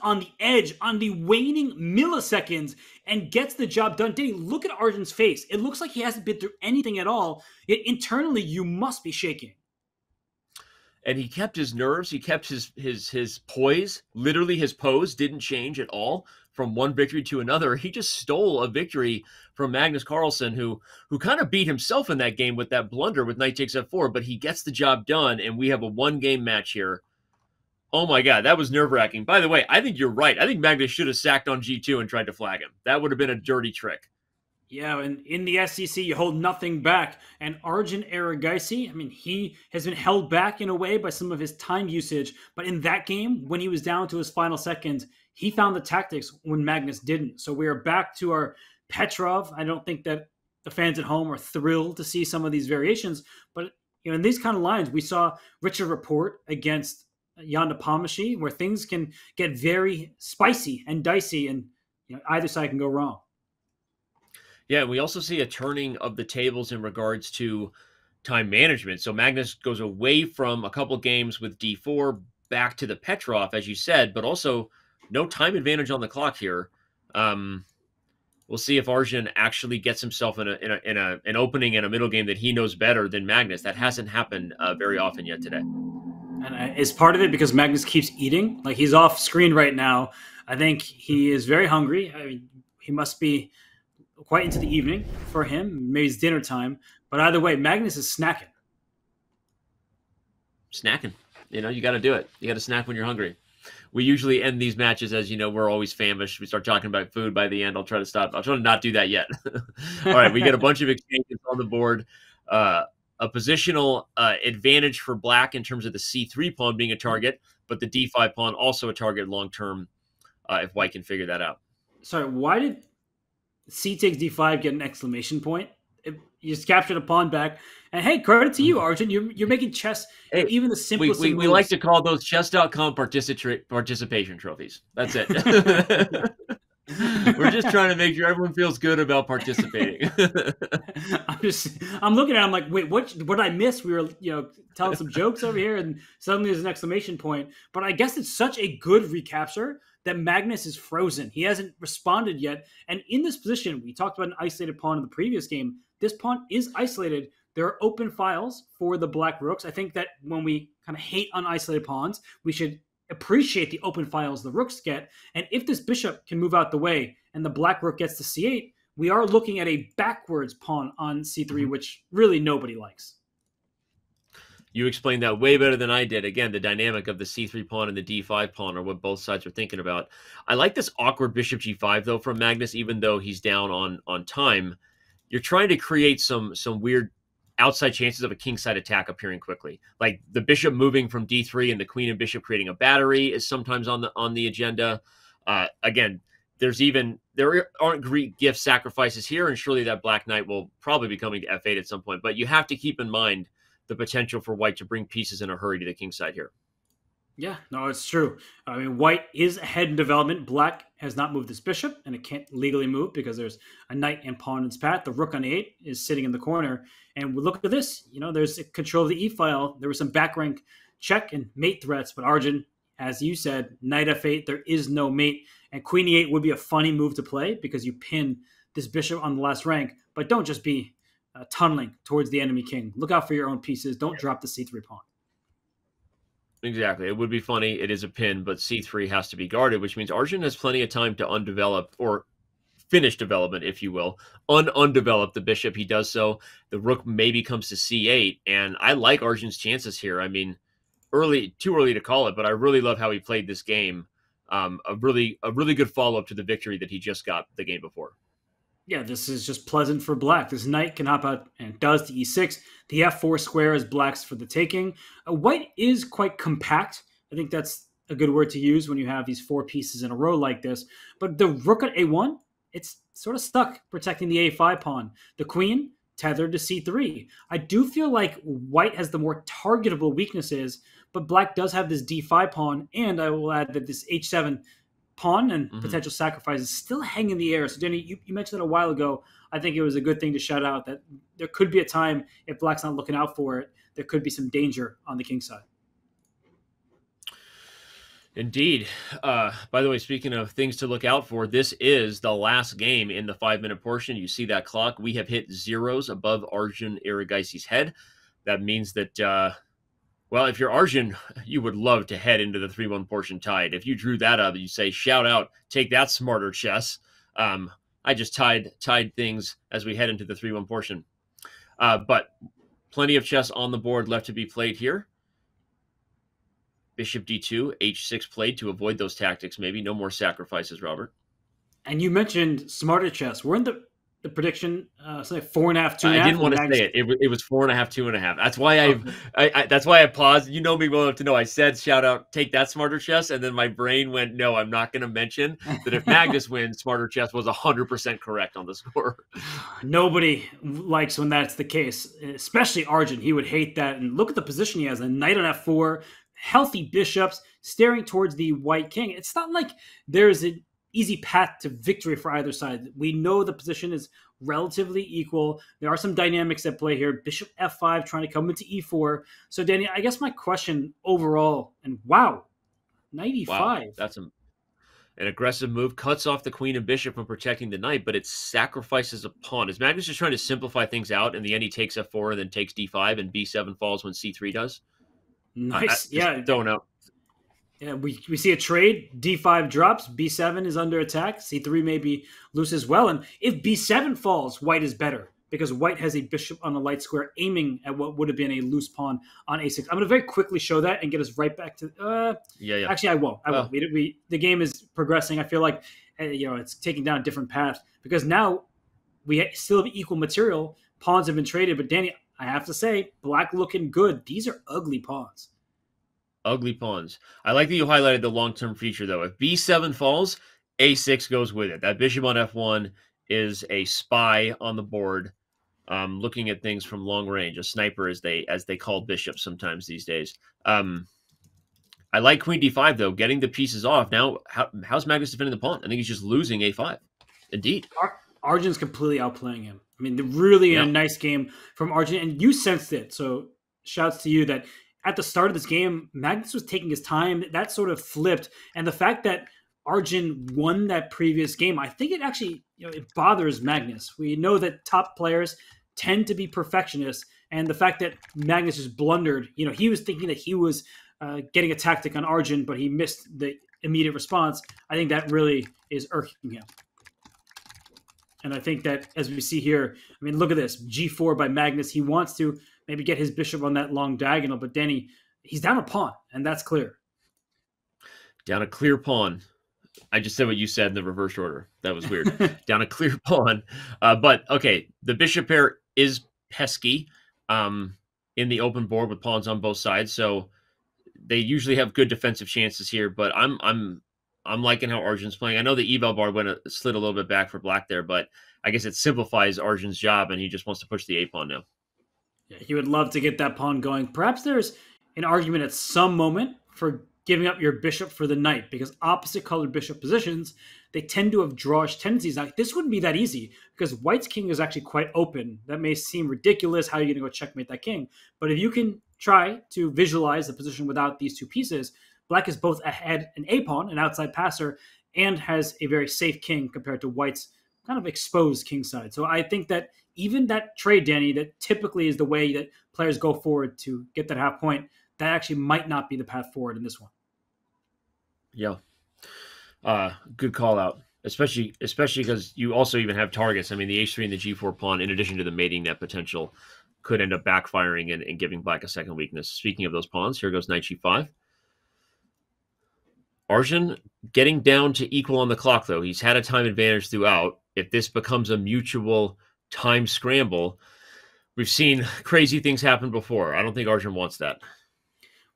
on the edge, on the waning milliseconds, and gets the job done. Danny, look at Arjun's face. It looks like he hasn't been through anything at all, yet internally you must be shaking. And he kept his nerves. He kept his poise. Literally, his pose didn't change at all from one victory to another. He just stole a victory from Magnus Carlsen, who kind of beat himself in that game with that blunder with knight takes f4. But he gets the job done, and we have a one-game match here. Oh my God, that was nerve-wracking. By the way, I think you're right. I think Magnus should have sacked on g2 and tried to flag him. That would have been a dirty trick. Yeah, and in the SEC, you hold nothing back. And Arjun Erigaisi, I mean, he has been held back in a way by some of his time usage. But in that game, when he was down to his final seconds, he found the tactics when Magnus didn't. So we are back to our Petrov. I don't think that the fans at home are thrilled to see some of these variations. But in these kind of lines, we saw Richard Rapport against Jan Nepomniachtchi, where things can get very spicy and dicey, and either side can go wrong. Yeah, we also see a turning of the tables in regards to time management. So Magnus goes away from a couple games with d4 back to the Petrov, as you said, but also no time advantage on the clock here. We'll see if Arjun actually gets himself in an opening and a middle game that he knows better than Magnus. That hasn't happened very often yet today. And is part of it because Magnus keeps eating? Like, he's off screen right now. I think he is very hungry. I mean, he must be quite into the evening for him. Maybe it's dinner time. But either way, Magnus is snacking. Snacking. You got to do it. You got to snack when you're hungry. We usually end these matches, as you know, we're always famished. We start talking about food by the end. I'll try to stop. I'll try to not do that yet. All right, we get a bunch of exchanges on the board. A positional advantage for black in terms of the c3 pawn being a target, but the d5 pawn also a target long-term if white can figure that out. Sorry, why did c takes d5 get an exclamation point? You just captured a pawn back. And hey, credit to you, Arjun. You're making chess even the simplest. We like to call those chess.com participation trophies. That's it. We're just trying to make sure everyone feels good about participating. I'm looking at it, I'm like, wait, what did I miss? We were, telling some jokes over here, and suddenly there's an exclamation point. But I guess it's such a good recapture that Magnus is frozen. He hasn't responded yet. And in this position, we talked about an isolated pawn in the previous game. This pawn is isolated. There are open files for the black rooks. I think that when we kind of hate on isolated pawns, we should appreciate the open files the rooks get. And if this bishop can move out the way and the black rook gets to c8, we are looking at a backwards pawn on c3, which really nobody likes. You explained that way better than I did. Again, the dynamic of the c3 pawn and the d5 pawn are what both sides are thinking about. I like this awkward bishop g5, though, from Magnus, even though he's down on time. You're trying to create some weird outside chances of a kingside attack appearing quickly. Like the bishop moving from d3 and the queen and bishop creating a battery is sometimes on the agenda. Again, there aren't Greek gift sacrifices here, and surely that black knight will probably be coming to f8 at some point. But you have to keep in mind the potential for white to bring pieces in a hurry to the kingside here. Yeah, no, it's true. I mean, white is ahead in development. Black has not moved this bishop, and it can't legally move because there's a knight and pawn in its path. The rook on e8 is sitting in the corner. And we look at this. There's control of the e-file. There was some back rank check and mate threats, but Arjun, as you said, knight f8, there is no mate. And queen e8 would be a funny move to play because you pin this bishop on the last rank, but don't just be tunneling towards the enemy king. Look out for your own pieces. Don't drop the c3 pawn. Exactly. It would be funny. It is a pin, but c3 has to be guarded, which means Arjun has plenty of time to undevelop or finish development, if you will. Undevelop the bishop. He does so. The rook maybe comes to c8, and I like Arjun's chances here. I mean, too early to call it, but I really love how he played this game. A really good follow-up to the victory that he just got the game before. Yeah, this is just pleasant for black. This knight can hop out and does to e6. The f4 square is black's for the taking. White is quite compact. I think that's a good word to use when you have these four pieces in a row like this. But the rook at a1, it's sort of stuck protecting the a5 pawn. The queen tethered to c3. I do feel like white has the more targetable weaknesses, but black does have this d5 pawn, and I will add that this h7 pawn and potential sacrifices still hang in the air. So, Danny, you mentioned that a while ago. I think it was a good thing to shout out that there could be a time, if black's not looking out for it, there could be some danger on the king side. Indeed. By the way, speaking of things to look out for, this is the last game in the 5-minute portion. You see that clock. We have hit zeros above Arjun Erigaisi's head. That means that, well, if you're Arjun, you would love to head into the 3-1 portion tied. If you drew that up, you say, shout out, take that, smarter chess. I just tied things as we head into the 3-1 portion. But plenty of chess on the board left to be played here. Bishop d2, h6 played to avoid those tactics. Maybe no more sacrifices, Robert. And you mentioned smarter chess. Weren't the prediction something like 4.5, 2.5? I didn't want to say it. It was 4.5, 2.5. That's why that's why I paused. You know me well enough to know I said, shout out, take that, smarter chess. And then my brain went, no, I'm not going to mention that if Magnus wins, smarter chess was 100% correct on the score. Nobody likes when that's the case, especially Arjun. He would hate that. And look at the position he has. A knight on f4, healthy bishops staring towards the white king. It's not like there's an easy path to victory for either side. We know the position is relatively equal. There are some dynamics at play here. Bishop f5 trying to come into e4. So, Danny, I guess my question overall, and wow, knight e5. Wow, that's an aggressive move. Cuts off the queen and bishop from protecting the knight, but it sacrifices a pawn. Is Magnus just trying to simplify things out? In the end, he takes f4 and then takes d5, and b7 falls when c3 does? Nice. Yeah. Don't know. Yeah, we see a trade. D5 drops. B7 is under attack. C3 may be loose as well. And if B7 falls, white is better because white has a bishop on a light square aiming at what would have been a loose pawn on A6. I'm going to very quickly show that and get us right back to... Yeah. Actually, I won't. The game is progressing. I feel like it's taking down a different path because now we still have equal material. Pawns have been traded. But, Danny, I have to say, black looking good. These are ugly pawns. Ugly pawns. I like that you highlighted the long-term feature, though. If b7 falls, a6 goes with it. That bishop on f1 is a spy on the board, looking at things from long range, a sniper, as they call bishops sometimes these days. I like queen d5, though, getting the pieces off. Now, how's Magnus defending the pawn? I think he's just losing a5. Indeed. Arjun's completely outplaying him. I mean, really a nice game from Arjun, and you sensed it. So shouts to you that at the start of this game, Magnus was taking his time. That sort of flipped. And the fact that Arjun won that previous game, I think it actually, it bothers Magnus. We know that top players tend to be perfectionists. And the fact that Magnus just blundered, he was thinking that he was getting a tactic on Arjun, but he missed the immediate response. I think that really is irking him. And I think that, as we see here, I mean, look at this. G4 by Magnus. He wants to maybe get his bishop on that long diagonal, but Danny, he's down a pawn, and that's clear. Down a clear pawn. I just said what you said in the reverse order. That was weird. Down a clear pawn. But, okay, the bishop pair is pesky in the open board with pawns on both sides, so they usually have good defensive chances here, but I'm liking how Arjun's playing. I know the eval bar slid a little bit back for black there, but I guess it simplifies Arjun's job, and he just wants to push the a pawn now. Yeah, he would love to get that pawn going. Perhaps there's an argument at some moment for giving up your bishop for the knight, because opposite colored bishop positions, they tend to have drawish tendencies. Now, this wouldn't be that easy because white's king is actually quite open. That may seem ridiculous. How are you going to go checkmate that king? But if you can try to visualize the position without these two pieces, black is both ahead an a pawn, an outside passer, and has a very safe king compared to white's kind of exposed king side. So I think that even that trade, Danny, that typically is the way that players go forward to get that half point, that actually might not be the path forward in this one. Yeah. Good call out, especially because you also even have targets. I mean, the h3 and the g4 pawn, in addition to the mating net potential, could end up backfiring and giving black a second weakness. Speaking of those pawns, here goes knight g5. Arjun getting down to equal on the clock, though. He's had a time advantage throughout. If this becomes a mutual time scramble, we've seen crazy things happen before. I don't think Arjun wants that.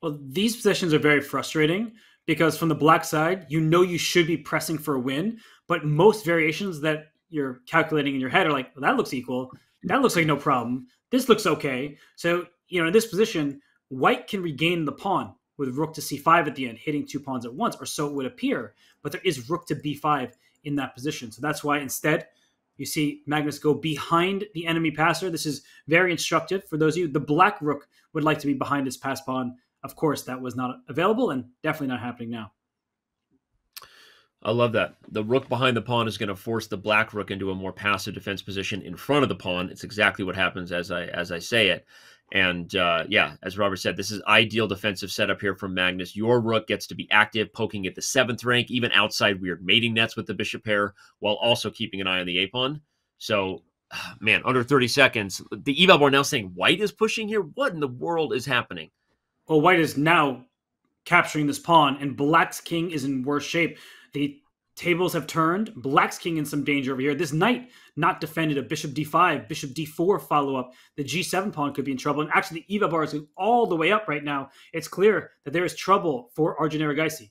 Well, these positions are very frustrating because from the black side, you should be pressing for a win, but most variations that you're calculating in your head are like, well, that looks equal. That looks like no problem. This looks okay. So, in this position, white can regain the pawn with rook to c5 at the end, hitting two pawns at once, or so it would appear. But there is rook to b5 in that position. So that's why instead you see Magnus go behind the enemy passer. This is very instructive for those of you. The black rook would like to be behind his pass pawn. Of course, that was not available and definitely not happening now. I love that. The rook behind the pawn is going to force the black rook into a more passive defense position in front of the pawn. It's exactly what happens as I say it. And yeah, as Robert said, this is ideal defensive setup here from Magnus. Your rook gets to be active, poking at the 7th rank, even outside weird mating nets with the bishop pair, while also keeping an eye on the a-pawn. So, man, under 30 seconds. The eval board now saying white is pushing here. What in the world is happening? Well, white is now capturing this pawn, and black's king is in worse shape. The tables have turned. Black's king in some danger over here. This knight not defended. A bishop d5, bishop d4 follow-up. The g7 pawn could be in trouble. And actually, the eval bar is going all the way up right now. It's clear that there is trouble for Arjun Erigaisi.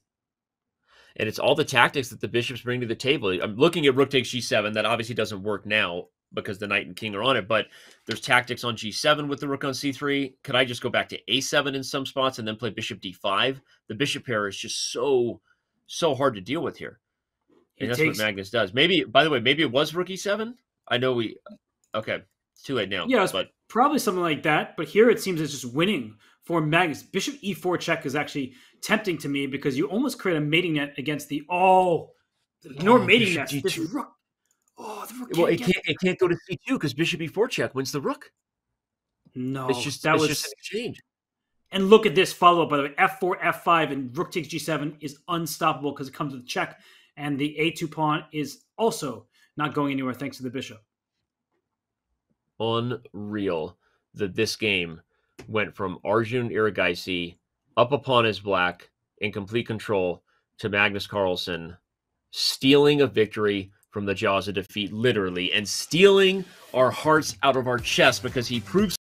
And it's all the tactics that the bishops bring to the table. I'm looking at rook takes g7. That obviously doesn't work now because the knight and king are on it, but there's tactics on g7 with the rook on c3. Could I just go back to a7 in some spots and then play bishop d5? The bishop pair is just so hard to deal with here. And that's what Magnus does. Maybe, by the way, maybe it was rook e7? I know okay, it's too late now. Yeah, but probably something like that, but here it seems it's just winning for Magnus. Bishop e4 check is actually tempting to me because you almost create a mating net against the mating net. This rook. Oh, the rook. Well, it can't go to c2 because bishop e4 check wins the rook. No, it's just an exchange. And look at this follow-up, by the way. f4, f5, and rook takes g7 is unstoppable because it comes with a check. And the a2 pawn is also not going anywhere thanks to the bishop. Unreal that this game went from Arjun Erigaisi up a pawn as black in complete control to Magnus Carlsen stealing a victory from the jaws of defeat, literally, and stealing our hearts out of our chest because he proves